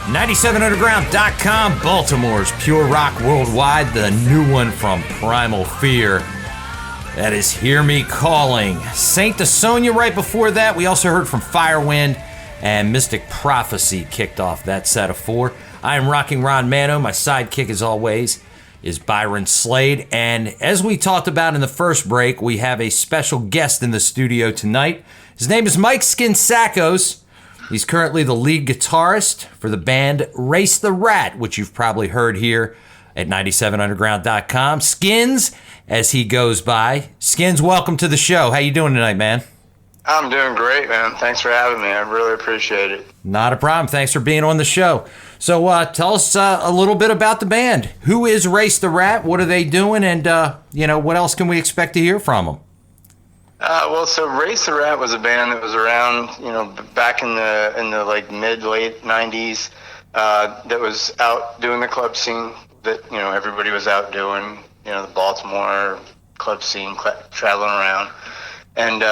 97Underground.com, Baltimore's pure rock worldwide, the new one from Primal Fear. That is Hear Me Calling. Saint DeSonia right before that. We also heard from Firewind, and Mystic Prophecy kicked off that set of four. I am Rocking Ron Mano. My sidekick, as always, is Byron Slade. And as we talked about in the first break, we have a special guest in the studio tonight. His name is Mike Skinz. He's currently the lead guitarist for the band Race the Rat, which you've probably heard here at 97Underground.com. Skinz, as he goes by. Skinz, welcome to the show. How you doing tonight, man? I'm doing great, man. Thanks for having me. I really appreciate it. Not a problem. Thanks for being on the show. So tell us a little bit about the band. Who is Race the Rat? What are they doing? And, what else can we expect to hear from them? So Race the Rat was a band that was around, back in the like mid-late 90s, that was out doing the club scene that, everybody was out doing, the Baltimore club scene, traveling around, and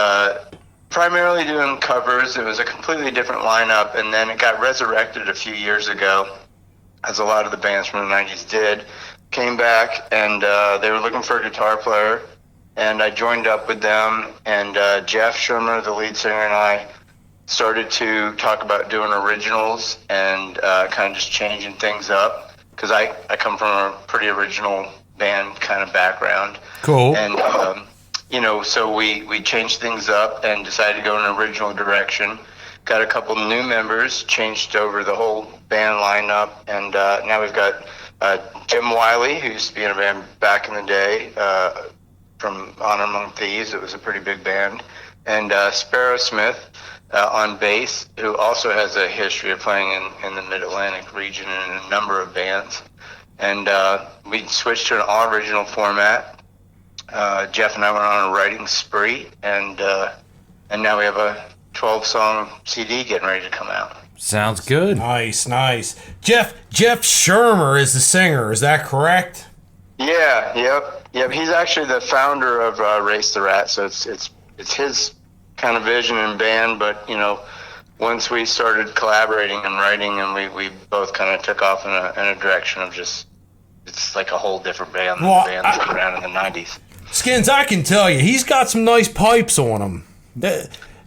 primarily doing covers. It was a completely different lineup, and then it got resurrected a few years ago, as a lot of the bands from the 90s did, came back, and they were looking for a guitar player. And I joined up with them, and Jeff Schirmer, the lead singer, and I started to talk about doing originals and kind of just changing things up, because I come from a pretty original band kind of background. Cool. And, so we changed things up and decided to go in an original direction. Got a couple new members, changed over the whole band lineup, and now we've got Jim Wiley, who used to be in a band back in the day, from Honor Among Thieves. It was a pretty big band. And Sparrow Smith on bass, who also has a history of playing in the Mid-Atlantic region in a number of bands. And we switched to an all-original format. Jeff and I went on a writing spree, and now we have a 12-song CD getting ready to come out. Sounds good. Nice. Jeff Schirmer is the singer, is that correct? Yeah, yep. He's actually the founder of Race the Rat, so it's his kind of vision and band. But once we started collaborating and writing, and we both kind of took off in a direction of just, it's like a whole different band than the bands around in the 90s. Skinz, I can tell you, he's got some nice pipes on him.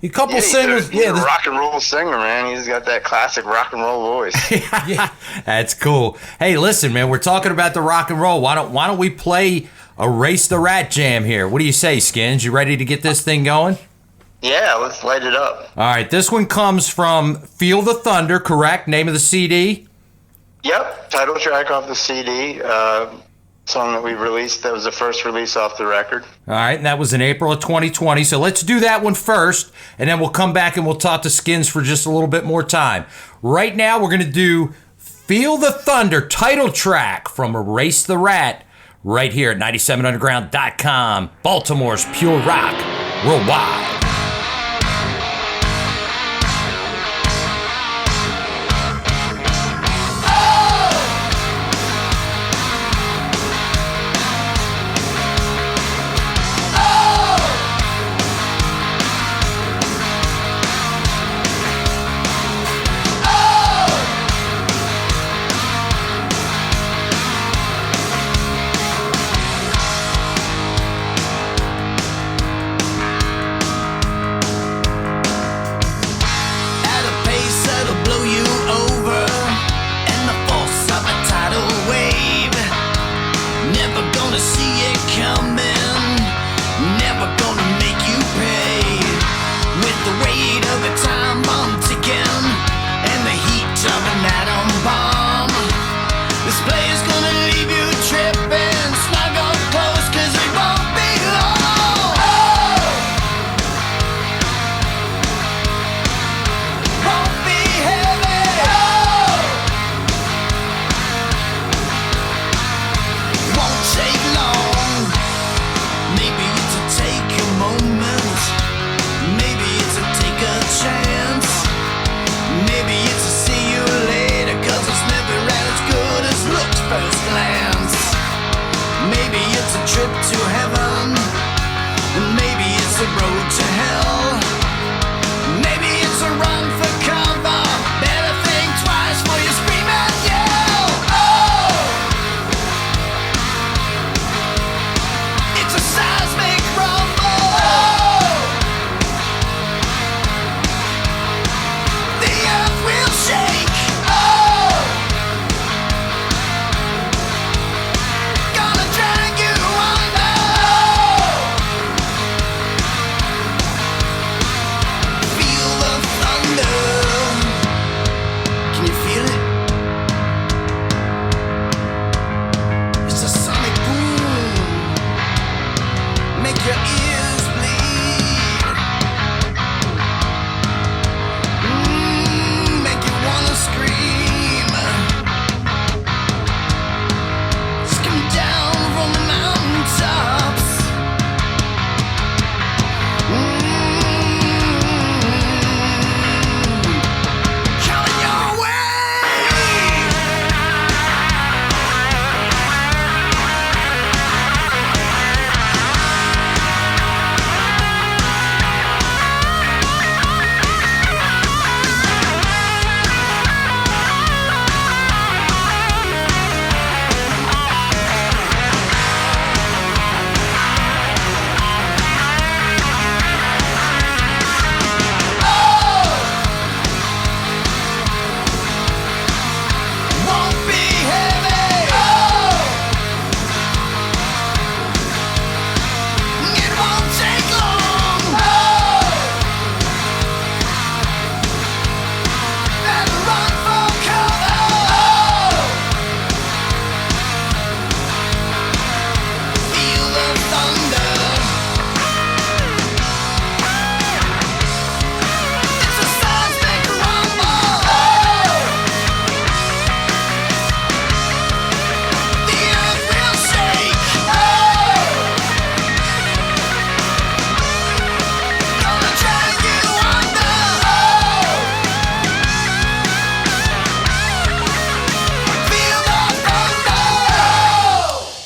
A couple singers, he's a rock and roll singer, man. He's got that classic rock and roll voice. Yeah, that's cool. Hey, listen, man, we're talking about the rock and roll. Why don't we play a Race the Rat jam here? What do you say, Skinz? You ready to get this thing going? Yeah, let's light it up. All right, this one comes from Feel the Thunder, correct? Name of the CD? Yep, title track off the CD. Song that we released. That was the first release off the record. All right, and that was in April of 2020. So let's do that one first, and then we'll come back and we'll talk to Skinz for just a little bit more time. Right now, we're going to do Feel the Thunder, title track from Race the Rat, right here at 97Underground.com, Baltimore's pure rock worldwide.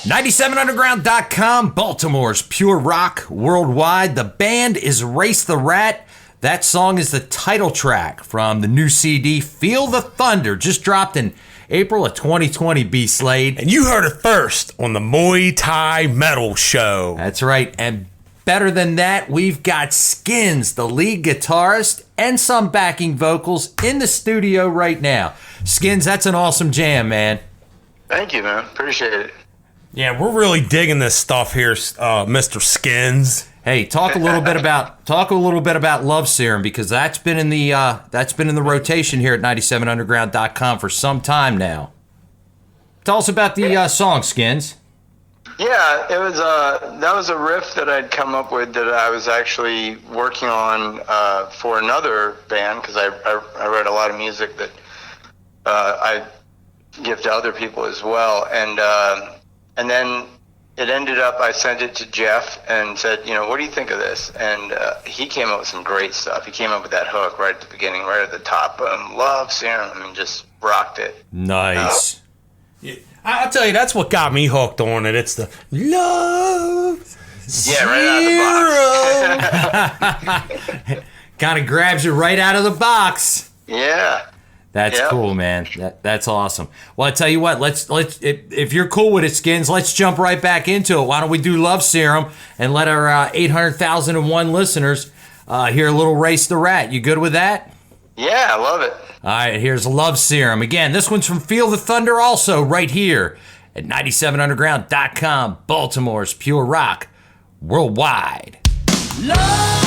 97Underground.com, Baltimore's pure rock worldwide. The band is Race the Rat. That song is the title track from the new CD, Feel the Thunder, just dropped in April of 2020, B. Slade. And you heard it first on the Muay Thai Metal Show. That's right. And better than that, we've got Skinz, the lead guitarist, and some backing vocals in the studio right now. Skinz, that's an awesome jam, man. Thank you, man. Appreciate it. Yeah, we're really digging this stuff here, Mr. Skinz. Hey, talk a little bit about Love Serum, because that's been in the rotation here at 97underground.com for some time now. Tell us about the song, Skinz. Yeah, it was that was a riff that I'd come up with that I was actually working on for another band, because I write a lot of music that I give to other people as well, and then it ended up, I sent it to Jeff and said, what do you think of this? And he came up with some great stuff. He came up with that hook right at the beginning, right at the top. Love Serum, and just rocked it. Nice. Yeah, I'll tell you, that's what got me hooked on it. It's the Love Yeah, right out of the box. Kind of grabs you right out of the box. Yeah. That's cool, man. That's awesome. Well, I tell you what, let's if you're cool with it, Skinz, let's jump right back into it. Why don't we do Love Serum and let our 800,001 listeners hear a little Race the Rat. You good with that? Yeah, I love it. All right, here's Love Serum. Again, this one's from Feel the Thunder, also right here at 97underground.com, Baltimore's pure rock worldwide. Love!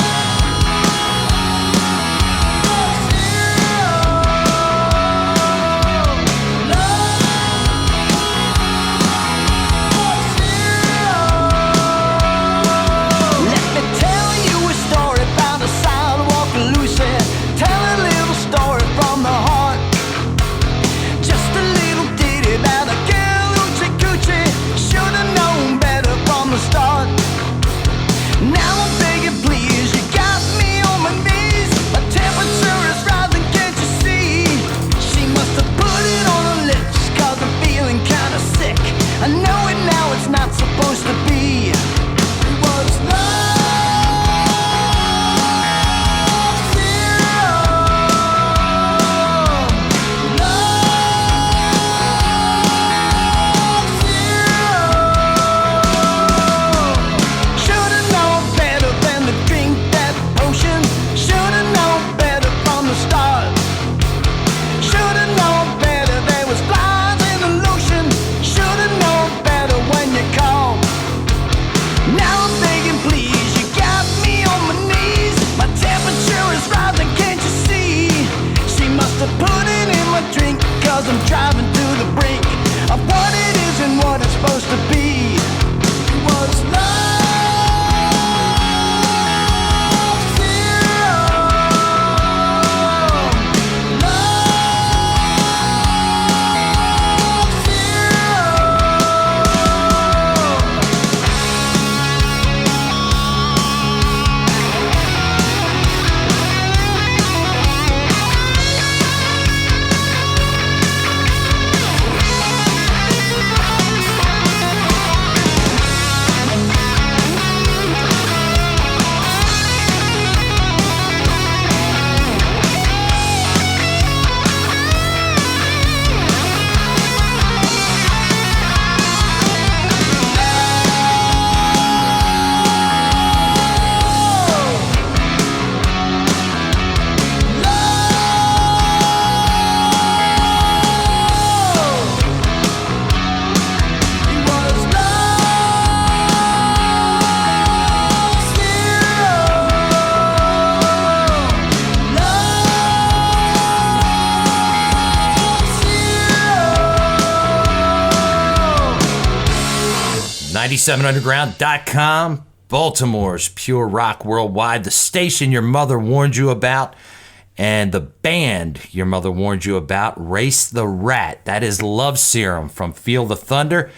.com, Baltimore's pure rock worldwide, the station your mother warned you about, and the band your mother warned you about, Race the Rat. That is Love Serum from Feel the Thunder.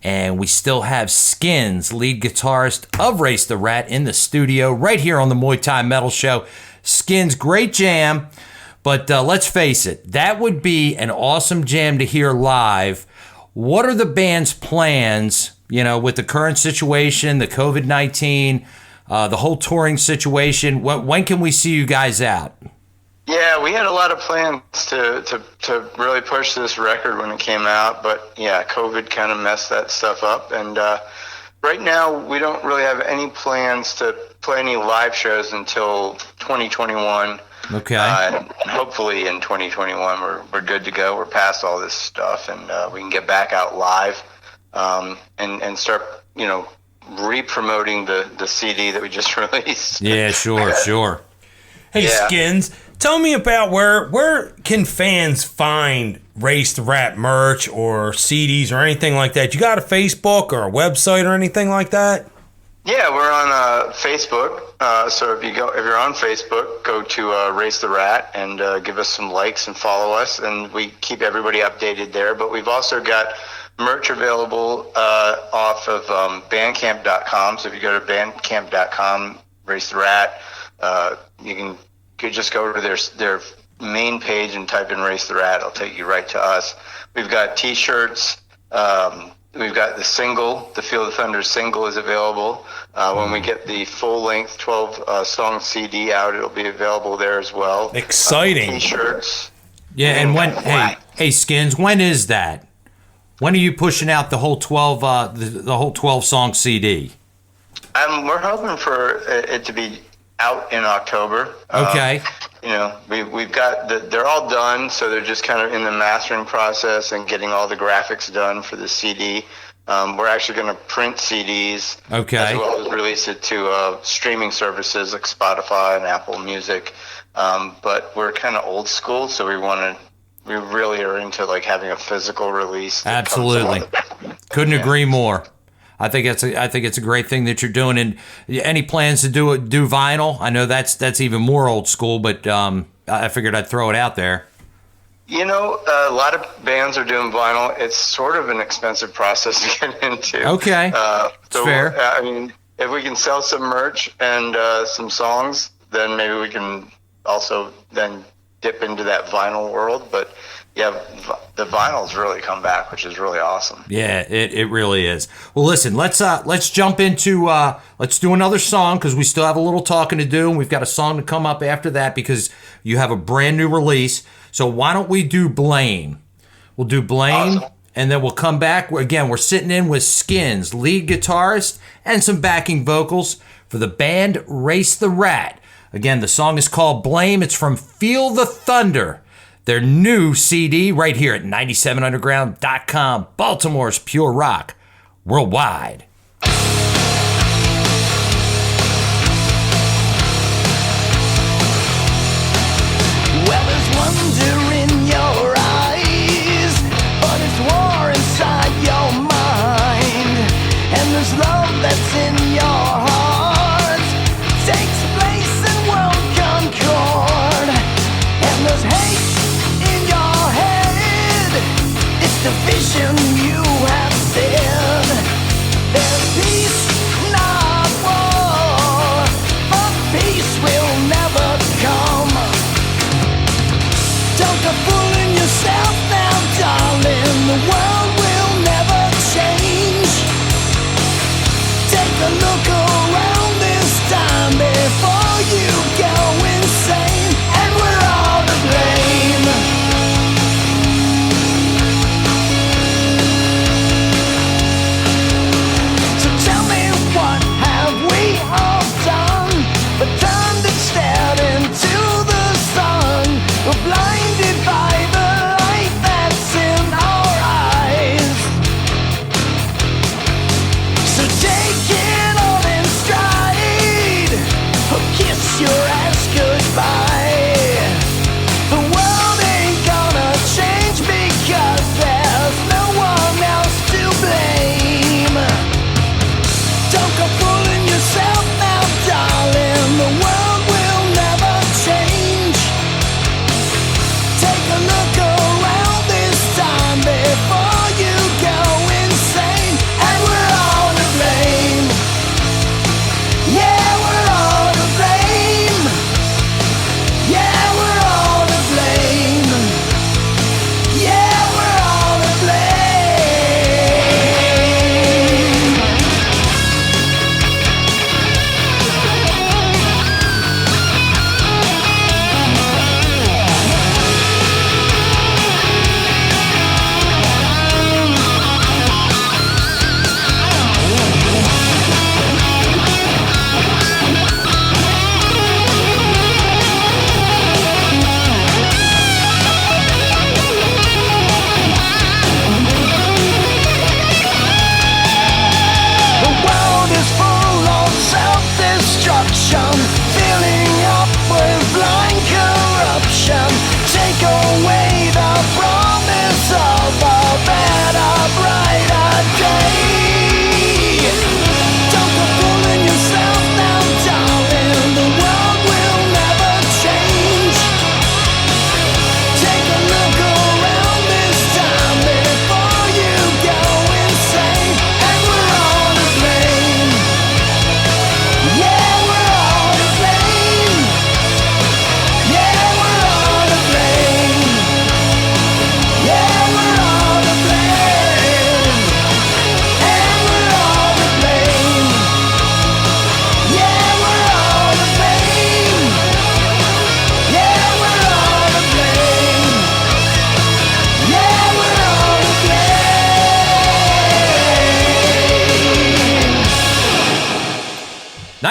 And we still have Skinz, lead guitarist of Race the Rat, in the studio right here on the Muay Thai Metal Show. Skinz, great jam, but let's face it, that would be an awesome jam to hear live. What are the band's plans with the current situation, the COVID-19, the whole touring situation, when can we see you guys out? Yeah, we had a lot of plans to really push this record when it came out, but yeah, COVID kind of messed that stuff up. And right now, we don't really have any plans to play any live shows until 2021. Okay. Hopefully in 2021, we're good to go. We're past all this stuff, and we can get back out live and start, re-promoting the CD that we just released. Yeah, sure. Hey, yeah. Skinz, tell me about where can fans find Race the Rat merch or CDs or anything like that? You got a Facebook or a website or anything like that? Yeah, we're on Facebook. So if you're on Facebook, go to Race the Rat and give us some likes and follow us, and we keep everybody updated there. But we've also got merch available off of Bandcamp.com. So if you go to Bandcamp.com, Race the Rat, you could just go to their main page and type in Race the Rat. It'll take you right to us. We've got T-shirts. We've got the single, the Feel the Thunder single is available. When we get the full-length 12-song CD out, it'll be available there as well. Exciting. T-shirts. Yeah, and when hey Skinz, when is that? When are you pushing out the whole 12 the whole 12-song CD? We're hoping for it to be out in October. Okay. We've got they're all done, so they're just kind of in the mastering process and getting all the graphics done for the CD. We're actually going to print CDs, okay, as well as release it to streaming services like Spotify and Apple Music. But we're kind of old school, so we really are into like having a physical release. Absolutely, couldn't agree more. I think it's a great thing that you're doing. And any plans to do vinyl? I know that's even more old school, but I figured I'd throw it out there. A lot of bands are doing vinyl. It's sort of an expensive process to get into. Okay, so fair. If we can sell some merch and some songs, then maybe we can also then dip into that vinyl world. But yeah, the vinyl's really come back, which is really awesome. Yeah, it really is. Well, listen, let's jump into let's do another song because we still have a little talking to do, and we've got a song to come up after that because you have a brand new release. So why don't we do Blame? We'll do Blame, awesome. And then we'll come back. Again, we're sitting in with Skinz, lead guitarist, and some backing vocals for the band Race the Rat. Again, the song is called Blame. It's from Feel the Thunder, their new CD right here at 97underground.com, Baltimore's Pure Rock Worldwide. Well, there's wonder in your eyes, but it's war inside your mind, and there's love that's in your heart, takes place in world concord, and there's hate in your head, it's the vision you have said. There's peace, not war, but peace will never come. Don't go fooling yourself now, darling. The world will never change. Take a look around this time before you go insane. And we're all to blame.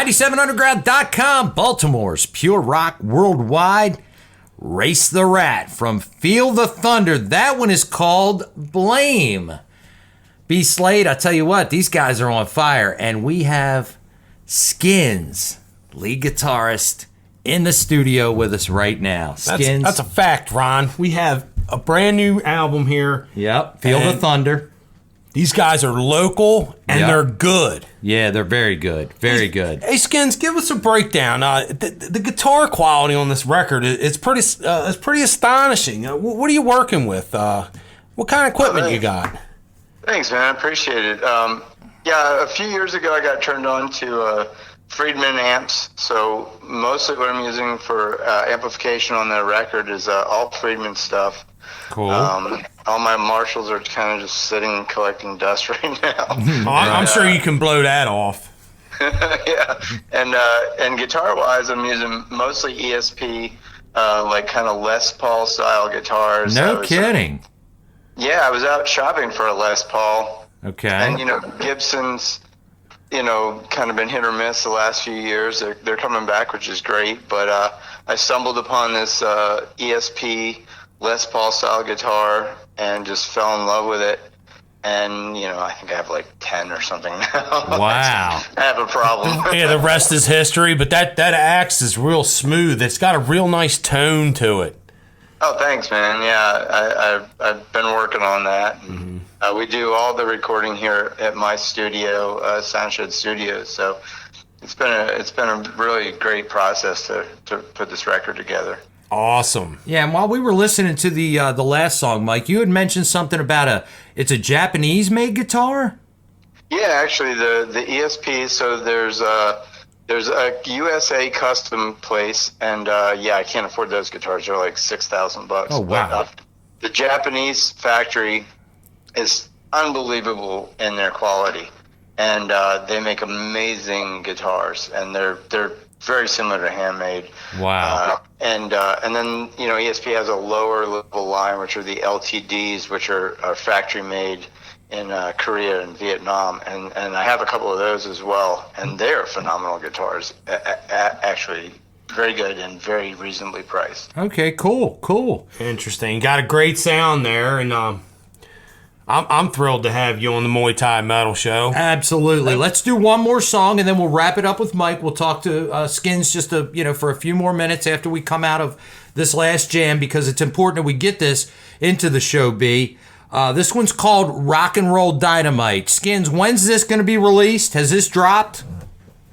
97Underground.com, Baltimore's pure rock worldwide. Race the Rat from Feel the Thunder. That one is called Blame. B. Slade, I tell you what, these guys are on fire. And we have Skinz, lead guitarist, in the studio with us right now. Skinz. That's a fact, Ron. We have a brand new album here. Yep, Feel the Thunder. These guys are local, and Yep. they're good. Yeah, they're very good. Very good. Hey, Skinz, give us a breakdown. The guitar quality on this record it's pretty astonishing. What are you working with? What kind of equipment you got? Thanks, man. I appreciate it. Yeah, a few years ago, I got turned on to Friedman amps. So mostly what I'm using for amplification on the record is all Friedman stuff. Cool. All my Marshalls are kind of just sitting collecting dust right now. I'm sure you can blow that off. Yeah, and guitar-wise, I'm using mostly ESP, like kind of Les Paul style guitars. No kidding. Yeah, I was out shopping for a Les Paul. Okay. And, Gibson's, kind of been hit or miss the last few years. They're coming back, which is great. But I stumbled upon this ESP Les Paul style guitar and just fell in love with it. And, I think I have like 10 or something now. Wow. I have a problem. Yeah, the rest is history, but that axe is real smooth. It's got a real nice tone to it. Oh, thanks, man. Yeah, I've been working on that. Mm-hmm. We do all the recording here at my studio, Soundshed Studios. So it's been a really great process to put this record together. Awesome. Yeah, and while we were listening to the last song, Mike, you had mentioned something about it's a Japanese-made guitar? Yeah, actually, the ESP. So there's a USA custom place, and I can't afford those guitars. They're like $6,000. Oh wow! But, the Japanese factory is unbelievable in their quality, and they make amazing guitars, and they're very similar to handmade. Wow! And then ESP has a lower level line, which are the LTDs, which are factory made in Korea and Vietnam, and I have a couple of those as well, and they're phenomenal guitars, actually very good and very reasonably priced. Okay, cool. Interesting. Got a great sound there, and I'm thrilled to have you on the Muay Thai Metal Show. Absolutely. Let's do one more song, and then we'll wrap it up with Mike. We'll talk to Skinz just for a few more minutes after we come out of this last jam, because it's important that we get this into the show, B. This one's called Rock and Roll Dynamite. Skinz, when's this going to be released? Has this dropped?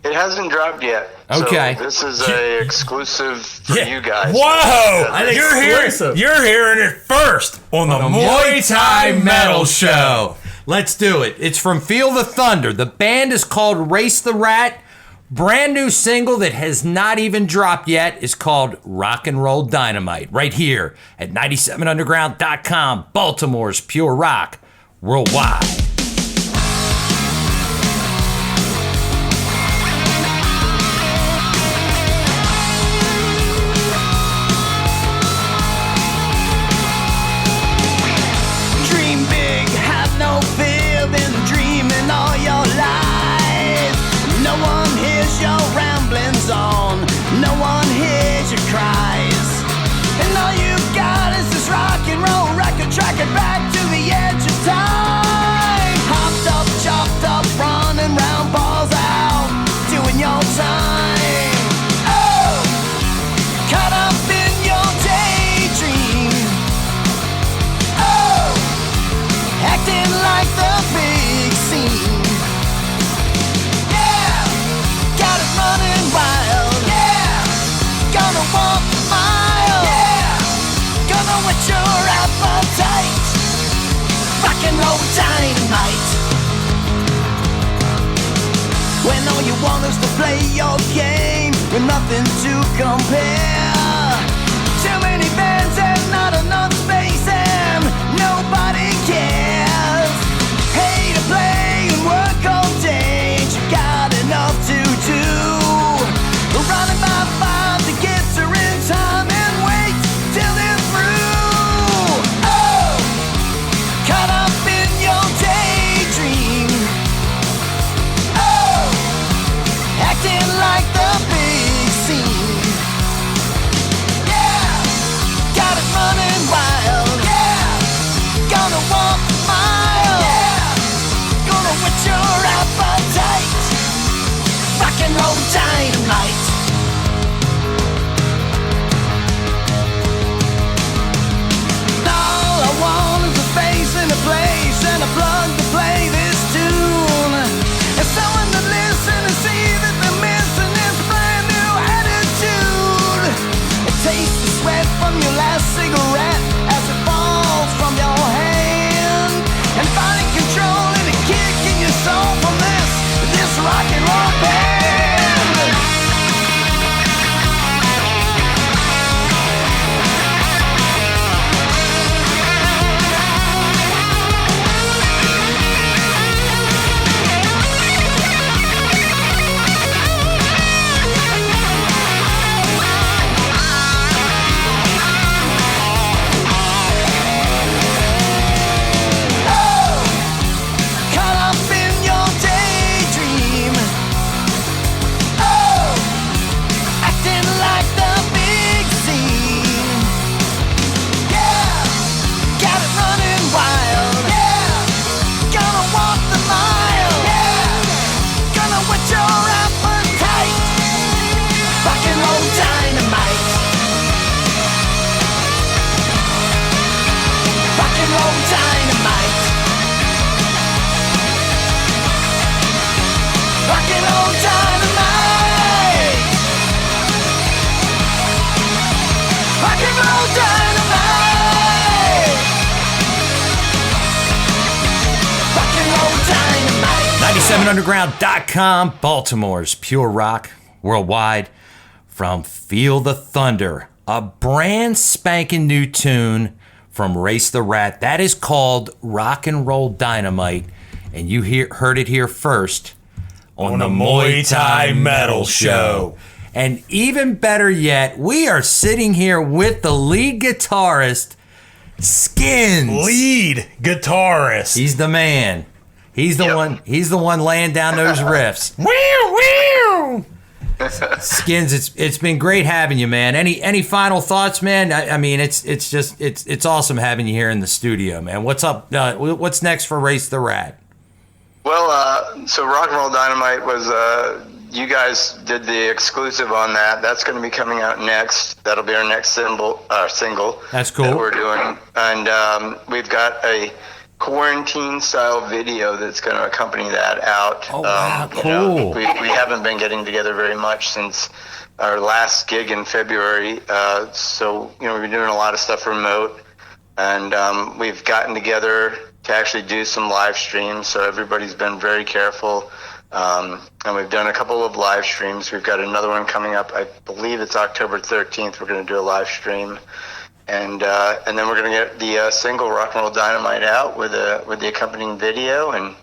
It hasn't dropped yet. Okay. So this is a exclusive for you guys. Whoa! You're hearing it first on the Muay Thai Metal Show. Let's do it. It's from Feel the Thunder. The band is called Race the Rat. Brand new single that has not even dropped yet is called Rock and Roll Dynamite. Right here at 97Underground.com, Baltimore's pure rock worldwide. Dream big, have no fear, been dreaming all your life. No one hears your ramblings on, no one hears your cries. And all you got is this rock and roll record, tracking back to the edge of time. Hopped up, chopped up, running round, balls out, doing your time. Oh, caught up in your daydream. Oh, acting like the big scene. Yeah, got it running wild. Yeah, gonna walk a mile. Yeah, gonna whet your appetite. Rock and roll dynamite. When all you want is to play your game with nothing to compare. Too many bands and not enough space, and nobody cares. Hey, to play and work all day, ain't you got enough to do? Running by five to get her in time and wait till they're through. Oh, caught up in your daydream. Oh, acting like Gonna walk a mile. Yeah. Gonna whet your appetite. Rock and roll dynamite. All I want is a space and a place and a plug to play this tune. And someone to listen and see that they're missing this brand new attitude. Taste the sweat from your last cigarette as it falls from your hand, and finding control and a kick in your soul from this rock and roll band. underground.com, Baltimore's pure rock worldwide. From Feel the Thunder, a brand spanking new tune from Race the Rat. That is called Rock and Roll Dynamite, and you heard it here first on the Muay Thai Metal Show. And even better yet, we are sitting here with the lead guitarist, Skinz. Lead guitarist. He's the man. He's the one. He's the one laying down those riffs. Wow. Skinz, it's been great having you, man. Any final thoughts, man? I mean, it's awesome having you here in the studio, man. What's up? What's next for Race the Rat? Well, so Rock and Roll Dynamite was you guys did the exclusive on that. That's going to be coming out next. That'll be our next single. That's cool. That we're doing, and we've got a quarantine style video that's going to accompany that out. Oh, wow, cool. You know, we haven't been getting together very much since our last gig in February. So, you know, we've been doing a lot of stuff remote, and we've gotten together to actually do some live streams. So everybody's been very careful. And we've done a couple of live streams. We've got another one coming up. I believe it's October 13th. We're going to do a live stream. And then we're going to get the single Rock and Roll Dynamite out with the accompanying video and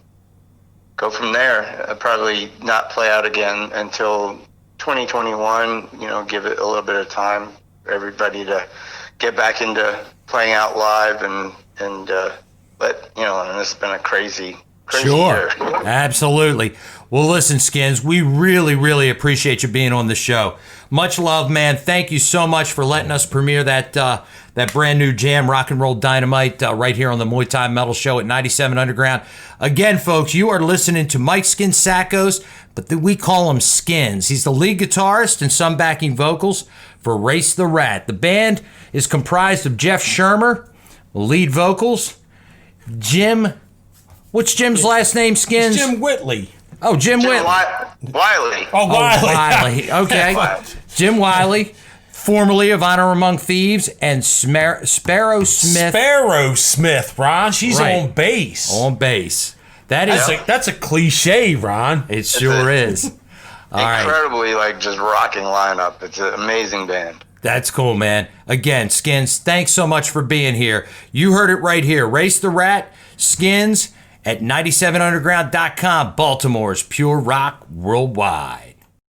go from there. Probably not play out again until 2021, you know, give it a little bit of time for everybody to get back into playing out live and but, you know, and this has been a crazy year. Absolutely. Well, listen, Skinz, we really, really appreciate you being on the show. Much love, man. Thank you so much for letting us premiere that brand new jam, Rock and Roll Dynamite, right here on the Muay Thai Metal Show at 97 Underground. Again, folks, you are listening to Mike Skinz, but we call him Skinz. He's the lead guitarist and some backing vocals for Race the Rat. The band is comprised of Jeff Shermer, lead vocals, Jim. What's Jim's last name, Skinz? It's Jim Whitley. Oh, Jim Whitley. Wiley. Oh, Wiley. Wiley. Okay. Jim Wiley, formerly of Honor Among Thieves, and Sparrow Smith. Sparrow Smith, Ron. She's on bass. On bass. That's a cliche, Ron. It sure is. All right. Incredibly, just rocking lineup. It's an amazing band. That's cool, man. Again, Skinz, thanks so much for being here. You heard it right here. Race the Rat, Skinz, at 97underground.com, Baltimore's pure rock worldwide.